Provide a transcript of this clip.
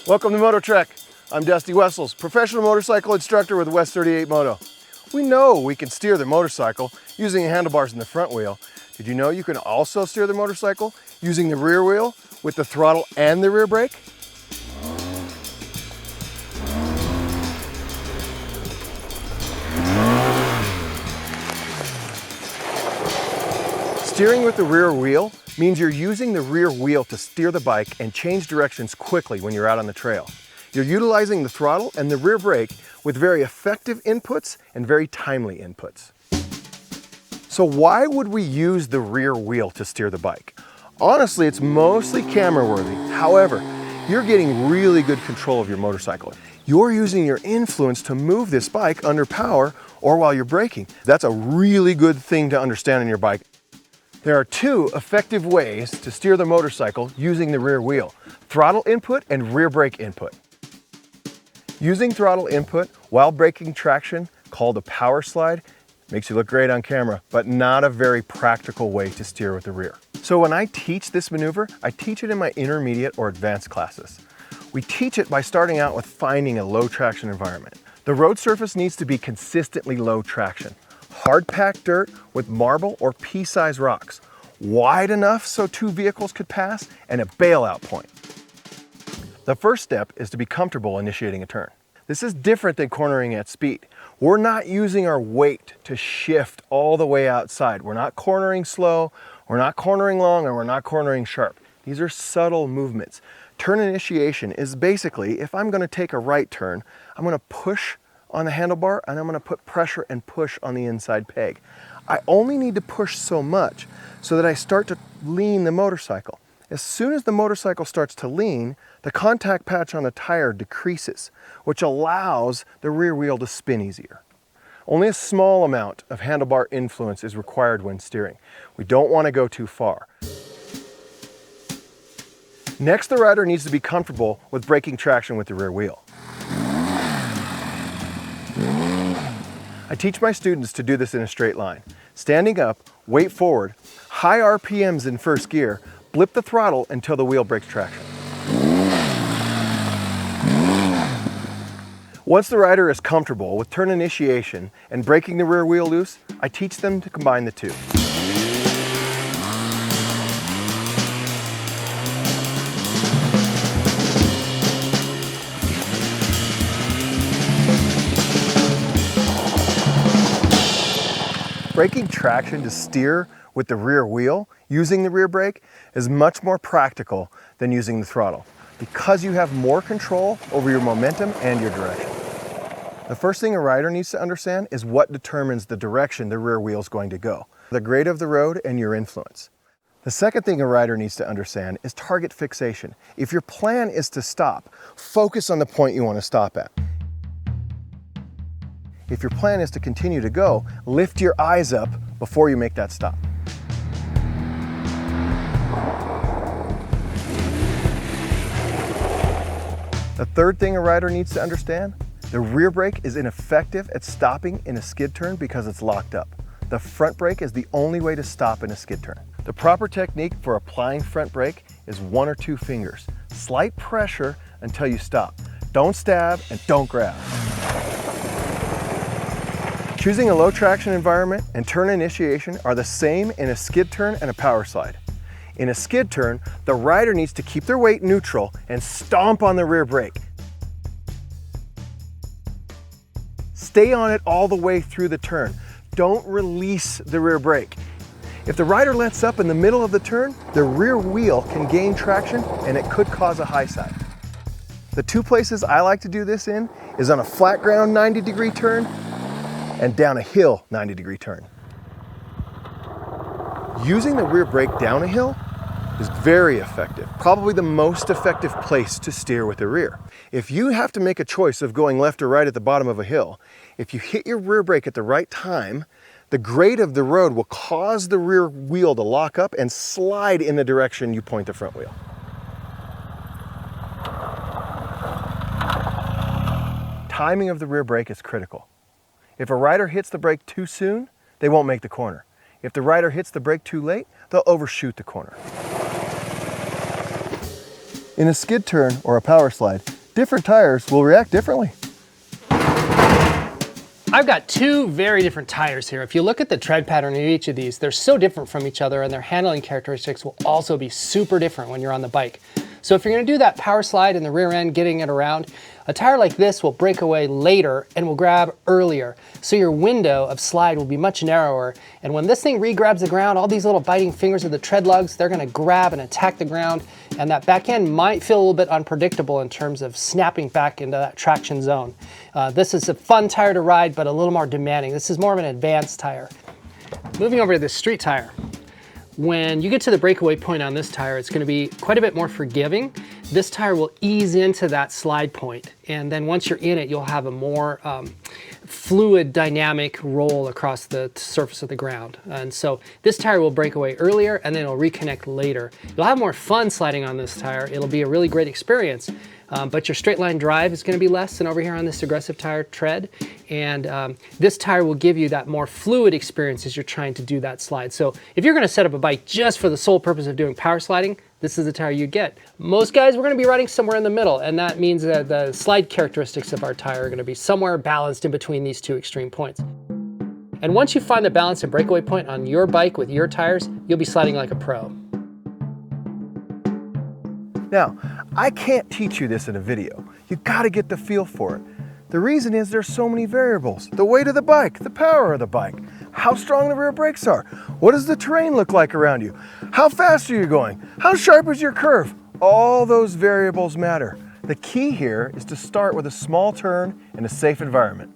Welcome to MOTOTREK. I'm Dusty Wessels, professional motorcycle instructor with West 38 Moto. We know we can steer the motorcycle using the handlebars in the front wheel. Did you know you can also steer the motorcycle using the rear wheel with the throttle and the rear brake? Steering with the rear wheel means you're using the rear wheel to steer the bike and change directions quickly when you're out on the trail. You're utilizing the throttle and the rear brake with very effective inputs and very timely inputs. So why would we use the rear wheel to steer the bike? Honestly, it's mostly camera worthy. However, you're getting really good control of your motorcycle. You're using your influence to move this bike under power or while you're braking. That's a really good thing to understand on your bike. There are two effective ways to steer the motorcycle using the rear wheel: throttle input and rear brake input. Using throttle input while braking traction, called a power slide, makes you look great on camera, but not a very practical way to steer with the rear. So when I teach this maneuver, I teach it in my intermediate or advanced classes. We teach it by starting out with finding a low traction environment. The road surface needs to be consistently low traction. Hard packed dirt with marble or pea-sized rocks, wide enough so two vehicles could pass, and a bailout point. The first step is to be comfortable initiating a turn. This is different than cornering at speed. We're not using our weight to shift all the way outside. We're not cornering slow, we're not cornering long, and we're not cornering sharp. These are subtle movements. Turn initiation is basically, if I'm going to take a right turn, I'm going to push on the handlebar and I'm going to put pressure and push on the inside peg. I only need to push so much so that I start to lean the motorcycle. As soon as the motorcycle starts to lean, the contact patch on the tire decreases, which allows the rear wheel to spin easier. Only a small amount of handlebar influence is required when steering. We don't want to go too far. Next, the rider needs to be comfortable with braking traction with the rear wheel. I teach my students to do this in a straight line. Standing up, weight forward, high RPMs in first gear, blip the throttle until the wheel breaks traction. Once the rider is comfortable with turn initiation and breaking the rear wheel loose, I teach them to combine the two. Braking traction to steer with the rear wheel using the rear brake is much more practical than using the throttle because you have more control over your momentum and your direction. The first thing a rider needs to understand is what determines the direction the rear wheel is going to go, the grade of the road and your influence. The second thing a rider needs to understand is target fixation. If your plan is to stop, focus on the point you want to stop at. If your plan is to continue to go, lift your eyes up before you make that stop. The third thing a rider needs to understand, the rear brake is ineffective at stopping in a skid turn because it's locked up. The front brake is the only way to stop in a skid turn. The proper technique for applying front brake is 1 or 2 fingers. Slight pressure until you stop. Don't stab and don't grab. Choosing a low traction environment and turn initiation are the same in a skid turn and a power slide. In a skid turn, the rider needs to keep their weight neutral and stomp on the rear brake. Stay on it all the way through the turn. Don't release the rear brake. If the rider lets up in the middle of the turn, the rear wheel can gain traction and it could cause a high side. The two places I like to do this in is on a flat ground 90-degree turn and down a hill 90-degree turn. Using the rear brake down a hill is very effective, probably the most effective place to steer with the rear. If you have to make a choice of going left or right at the bottom of a hill, if you hit your rear brake at the right time, the grade of the road will cause the rear wheel to lock up and slide in the direction you point the front wheel. Timing of the rear brake is critical. If a rider hits the brake too soon, they won't make the corner. If the rider hits the brake too late, they'll overshoot the corner. In a skid turn or a power slide, different tires will react differently. I've got two very different tires here. If you look at the tread pattern of each of these, they're so different from each other, and their handling characteristics will also be super different when you're on the bike. So if you're gonna do that power slide in the rear end, getting it around, a tire like this will break away later and will grab earlier. So your window of slide will be much narrower. And when this thing re-grabs the ground, all these little biting fingers of the tread lugs, they're gonna grab and attack the ground. And that back end might feel a little bit unpredictable in terms of snapping back into that traction zone. This is a fun tire to ride, but a little more demanding. This is more of an advanced tire. Moving over to the street tire. When you get to the breakaway point on this tire, it's going to be quite a bit more forgiving. This tire will ease into that slide point, and then once you're in it, you'll have a more fluid, dynamic roll across the surface of the ground. And so this tire will break away earlier, and then it'll reconnect later. You'll have more fun sliding on this tire. It'll be a really great experience. But your straight line drive is going to be less than over here on this aggressive tire tread. And this tire will give you that more fluid experience as you're trying to do that slide. So if you're going to set up a bike just for the sole purpose of doing power sliding, this is the tire you get. Most guys, we're going to be riding somewhere in the middle, and that means that the slide characteristics of our tire are going to be somewhere balanced in between these two extreme points. And once you find the balance and breakaway point on your bike with your tires, you'll be sliding like a pro. Now, I can't teach you this in a video. You gotta get the feel for it. The reason is there's so many variables. The weight of the bike, the power of the bike, how strong the rear brakes are, what does the terrain look like around you, how fast are you going, how sharp is your curve. All those variables matter. The key here is to start with a small turn in a safe environment.